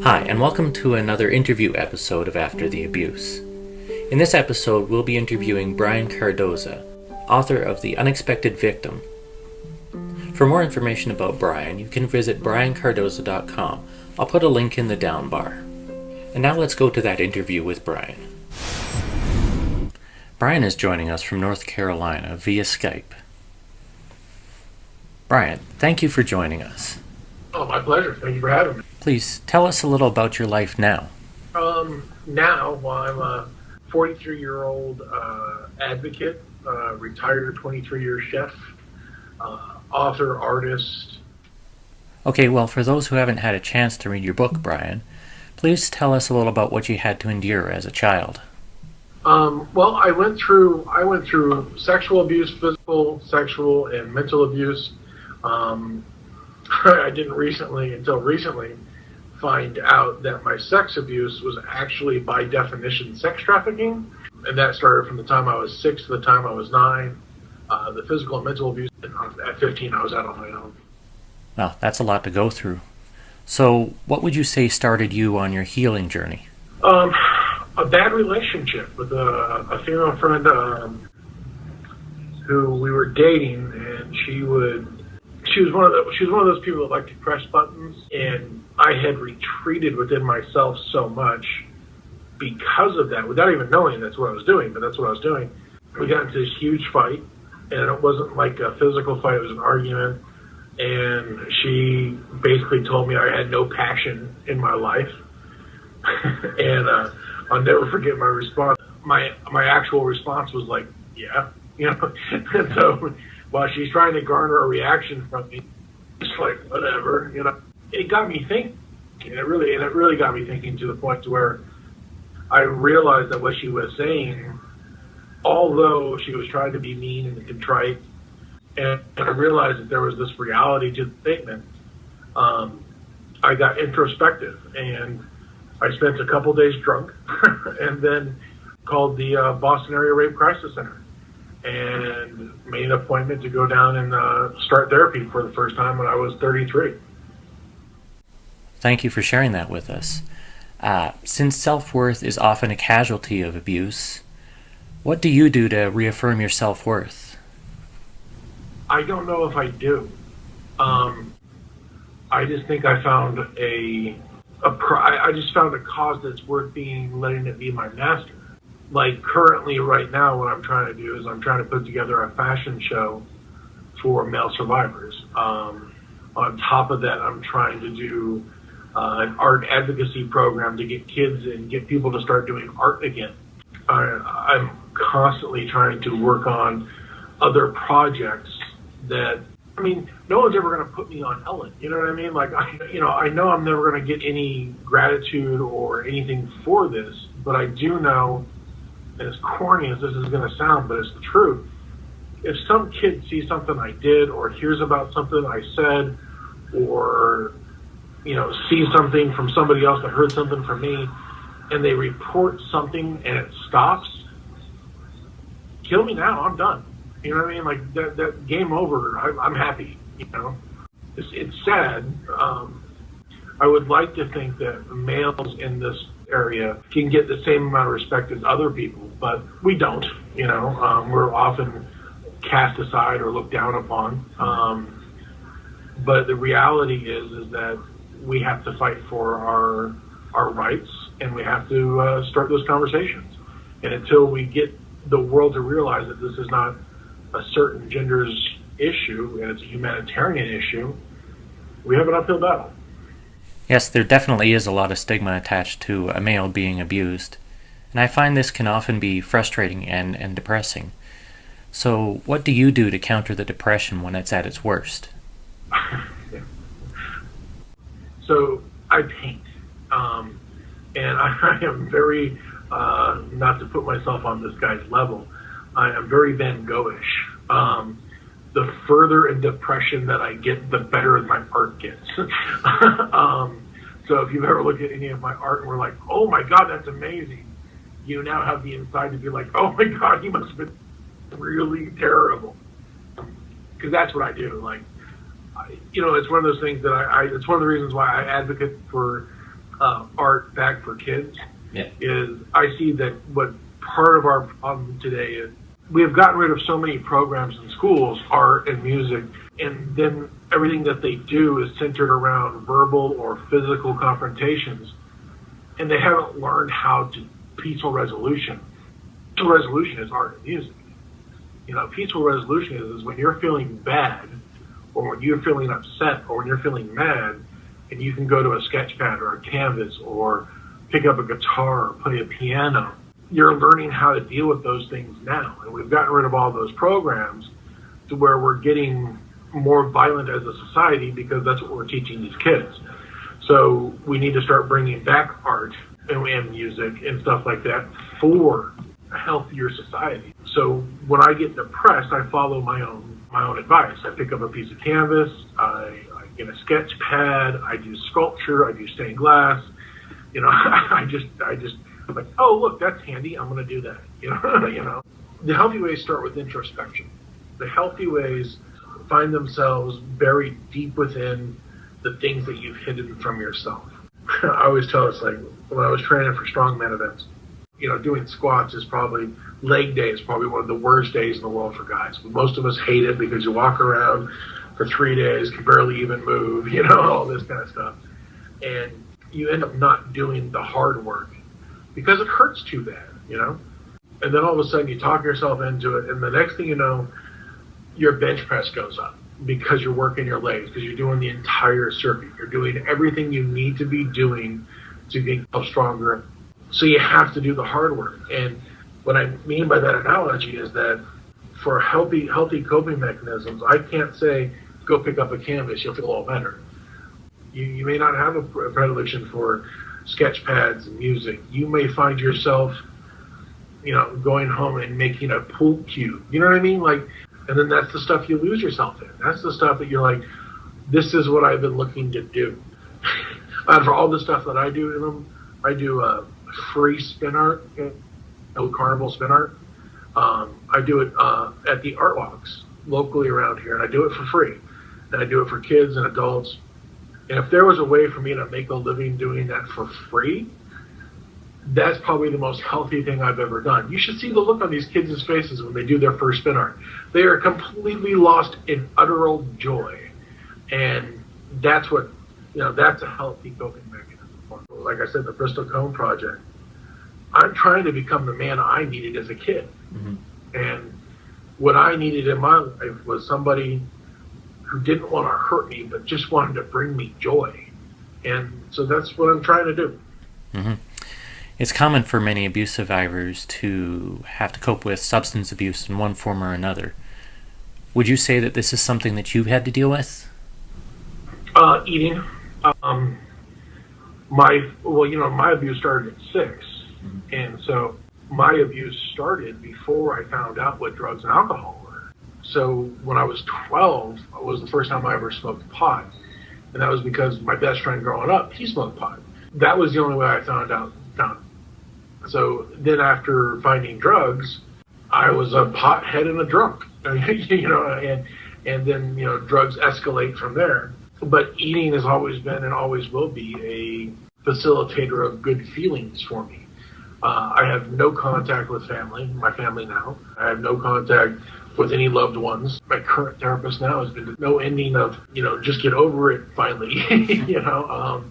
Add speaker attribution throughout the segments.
Speaker 1: Hi, and welcome to another interview episode of After the Abuse. In this episode, we'll be interviewing Brian Cardoza, author of The Unexpected Victim. For more information about Brian, you can visit briancardoza.com. I'll put a link in the down bar. And now let's go to that interview with Brian. Brian is joining us from North Carolina via Skype. Brian, thank you for joining us.
Speaker 2: Oh, my pleasure. Thank you for having me.
Speaker 1: Please tell us a little about your life now.
Speaker 2: Now, I'm a 43-year-old advocate, retired 23-year chef, author, artist.
Speaker 1: Okay, well, for those who haven't had a chance to read your book, Brian, please tell us a little about what you had to endure as a child.
Speaker 2: Well, I went through sexual abuse, physical, sexual, and mental abuse. I didn't until recently, find out that my sex abuse was actually, by definition, sex trafficking. And that started from the time I was 6 to the time I was 9. The physical and mental abuse, at 15, I was out on my own.
Speaker 1: Well, that's a lot to go through. So, what would you say started you on your healing journey?
Speaker 2: A bad relationship with a female friend who we were dating, and she was one of those people that like to press buttons, and I had retreated within myself so much because of that, without even knowing that's what I was doing, but that's what I was doing. We got into this huge fight, and it wasn't like a physical fight, it was an argument, and she basically told me I had no passion in my life. And I'll never forget my response. My actual response was like, yeah, and so while she's trying to garner a reaction from me, it's like, whatever, It got me thinking, and it really got me thinking, to the point to where I realized that what she was saying, although she was trying to be mean and contrite, and I realized that there was this reality to the statement, I got introspective, and I spent a couple days drunk, and then called the Boston Area Rape Crisis Center, and made an appointment to go down and start therapy for the first time when I was 33.
Speaker 1: Thank you for sharing that with us. Since self-worth is often a casualty of abuse, what do you do to reaffirm your self-worth?
Speaker 2: I don't know if I do. I just think I found I just found a cause that's worth letting it be my master. Like currently, right now, what I'm trying to do is I'm trying to put together a fashion show for male survivors. On top of that, I'm trying to do an art advocacy program to get kids and get people to start doing art again. I'm constantly trying to work on other projects that, no one's ever going to put me on Ellen. You know what I mean? Like, I know I'm never going to get any gratitude or anything for this, but I do know, as corny as this is going to sound, but it's the truth. If some kid sees something I did, or hears about something I said, or sees something from somebody else that heard something from me, and they report something and it stops, kill me now. I'm done. You know what I mean? Like that game over. I'm happy. It's sad. I would like to think that males in this area can get the same amount of respect as other people, but we don't. We're often cast aside or looked down upon. But the reality is that we have to fight for our rights, and we have to start those conversations. And until we get the world to realize that this is not a certain gender's issue and it's a humanitarian issue, we have an uphill battle.
Speaker 1: Yes, there definitely is a lot of stigma attached to a male being abused, and I find this can often be frustrating and depressing. So what do you do to counter the depression when it's at its worst?
Speaker 2: So I paint, and I am very, not to put myself on this guy's level, I am very Van Gogh-ish. The further in depression that I get, the better my art gets. So if you've ever looked at any of my art and we're like, oh my God, that's amazing, you now have the inside to be like, oh my God, he must have been really terrible. Because that's what I do. Like, it's one of those things that it's one of the reasons why I advocate for art back for kids,
Speaker 1: Yeah.
Speaker 2: is I see that what part of our problem today is we have gotten rid of so many programs in schools, art and music, and then everything that they do is centered around verbal or physical confrontations, and they haven't learned how to peaceful resolution. Peaceful resolution is art and music. Peaceful resolution is when you're feeling bad, or when you're feeling upset, or when you're feeling mad, and you can go to a sketch pad or a canvas or pick up a guitar or play a piano. You're learning how to deal with those things now. And we've gotten rid of all those programs to where we're getting more violent as a society because that's what we're teaching these kids. So we need to start bringing back art and music and stuff like that for a healthier society. So when I get depressed, I follow my own advice. I pick up a piece of canvas, I get a sketch pad, I do sculpture, I do stained glass. I'm like, oh, look, that's handy. I'm going to do that. The healthy ways start with introspection. The healthy ways find themselves buried deep within the things that you've hidden from yourself. I always tell us, like, when I was training for strongman events, doing squats is probably, leg day is probably one of the worst days in the world for guys. Most of us hate it because you walk around for 3 days, can barely even move, all this kind of stuff. And you end up not doing the hard work because it hurts too bad, And then all of a sudden you talk yourself into it, and the next thing you know, your bench press goes up because you're working your legs, because you're doing the entire circuit. You're doing everything you need to be doing to get stronger. So you have to do the hard work. And what I mean by that analogy is that for healthy coping mechanisms, I can't say, go pick up a canvas, you'll feel a little better. You may not have a predilection for sketch pads and music. You may find yourself, going home and making a pool cue. You know what I mean? And then that's the stuff you lose yourself in. That's the stuff that you're like, this is what I've been looking to do. And for all the stuff that I do, I do free spin art, carnival spin art. I do it at the art walks locally around here, and I do it for free. And I do it for kids and adults. And if there was a way for me to make a living doing that for free, that's probably the most healthy thing I've ever done. You should see the look on these kids' faces when they do their first spin art. They are completely lost in utter joy. And that's what, that's a healthy coping mechanism. Like I said, the Bristol Cone Project, I'm trying to become the man I needed as a kid. Mm-hmm. And what I needed in my life was somebody who didn't want to hurt me, but just wanted to bring me joy. And so that's what I'm trying to do.
Speaker 1: Mm-hmm. It's common for many abuse survivors to have to cope with substance abuse in one form or another. Would you say that this is something that you've had to deal with?
Speaker 2: Eating. My abuse started at 6. Mm-hmm. And so my abuse started before I found out what drugs and alcohol were. So when I was 12, it was the first time I ever smoked pot. And that was because my best friend growing up, he smoked pot. That was the only way I found out. So then after finding drugs, I was a pothead and a drunk, and then, drugs escalate from there. But eating has always been and always will be a facilitator of good feelings for me. I have no contact with my family now. I have no contact with any loved ones. My current therapist now has been no ending of, just get over it finally.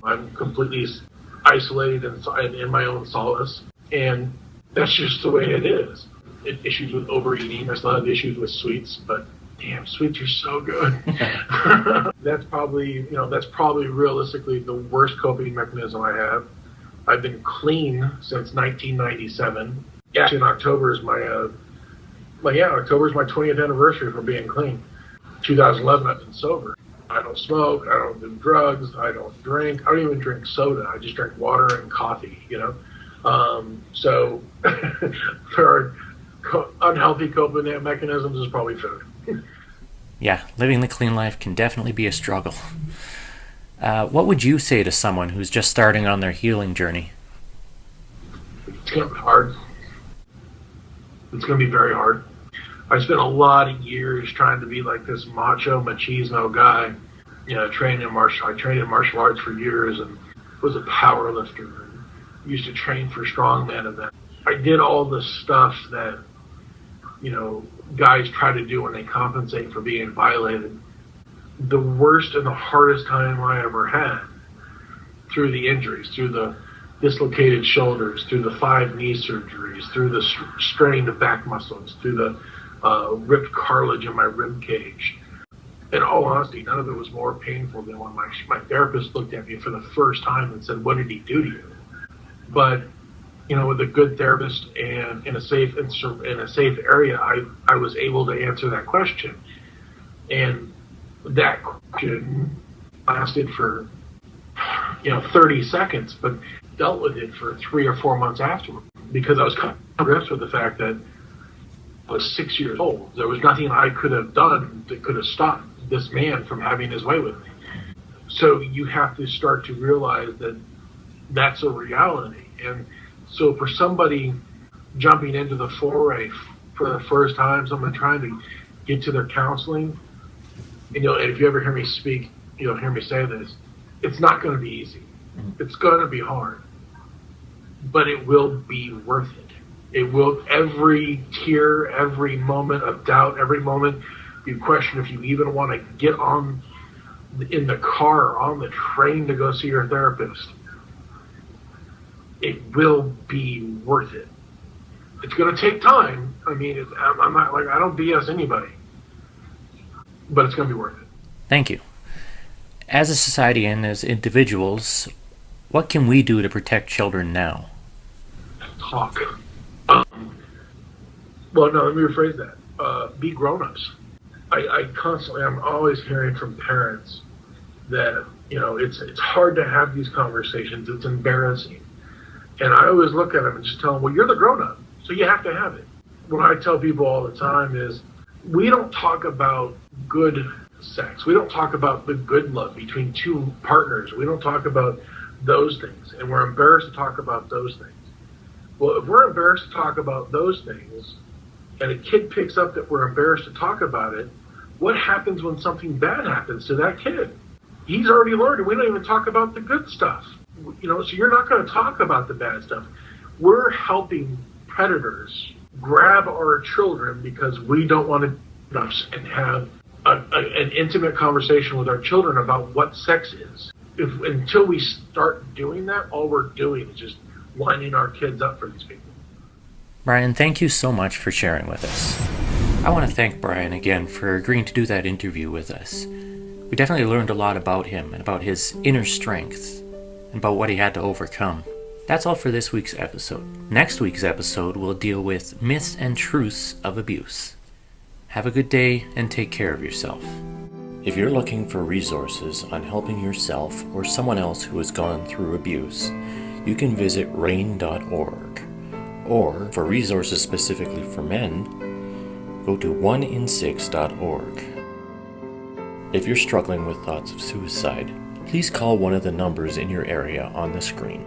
Speaker 2: I'm completely isolated and in my own solace. And that's just the way it is. Issues with overeating. I still have issues with sweets, but damn, sweets are so good. That's probably realistically the worst coping mechanism I have. I've been clean since 1997. Actually, in October is October is my 20th anniversary for being clean. 2011, I've been sober. I don't smoke. I don't do drugs. I don't drink. I don't even drink soda. I just drink water and coffee. So for unhealthy coping mechanisms is probably food.
Speaker 1: Yeah, living the clean life can definitely be a struggle. What would you say to someone who's just starting on their healing journey?
Speaker 2: It's going to be hard. It's going to be very hard. I spent a lot of years trying to be like this macho, machismo guy. I trained in martial arts for years, and was a power lifter and used to train for strongman events. I did all the stuff that, guys try to do when they compensate for being violated. The worst and the hardest time I ever had, through the injuries, through the dislocated shoulders, through the 5 knee surgeries, through the strained back muscles, through the ripped cartilage in my rib cage. In all honesty, none of it was more painful than when my therapist looked at me for the first time and said, "What did he do to you?" But with a good therapist and in a safe area, I was able to answer that question. And that question lasted for 30 seconds, but dealt with it for 3 or 4 months afterward, because I was kind of gripped with the fact that I was 6 years old. There was nothing I could have done that could have stopped this man from having his way with me. So you have to start to realize that that's a reality. And so for somebody jumping into the foray for the first time, someone trying to get to their counseling, and if you ever hear me speak, you'll hear me say this, it's not going to be easy. It's going to be hard, but it will be worth it. It will, every tear, every moment of doubt, every moment you question if you even want to get in the car, on the train to go see your therapist, it will be worth it. It's going to take time. I mean, I'm not like, I don't BS anybody, but it's going to be worth it.
Speaker 1: Thank you. As a society and as individuals, what can we do to protect children now?
Speaker 2: Talk. Well, no, let me rephrase that. Be grown-ups. I'm always hearing from parents that, it's hard to have these conversations. It's embarrassing. And I always look at them and just tell them, well, you're the grown-up, so you have to have it. What I tell people all the time is, we don't talk about good sex. We don't talk about the good love between 2 partners. We don't talk about those things. And we're embarrassed to talk about those things. Well, if we're embarrassed to talk about those things, and a kid picks up that we're embarrassed to talk about it, what happens when something bad happens to that kid? He's already learned, and we don't even talk about the good stuff. So you're not going to talk about the bad stuff. We're helping predators grab our children because we don't want to and have an intimate conversation with our children about what sex is. Until we start doing that, all we're doing is just lining our kids up for these people.
Speaker 1: Brian, thank you so much for sharing with us. I want to thank Brian again for agreeing to do that interview with us. We definitely learned a lot about him and about his inner strength and about what he had to overcome. That's all for this week's episode. Next week's episode will deal with myths and truths of abuse. Have a good day and take care of yourself. If you're looking for resources on helping yourself or someone else who has gone through abuse, you can visit rain.org. Or, for resources specifically for men, go to oneinsix.org. If you're struggling with thoughts of suicide, please call one of the numbers in your area on the screen.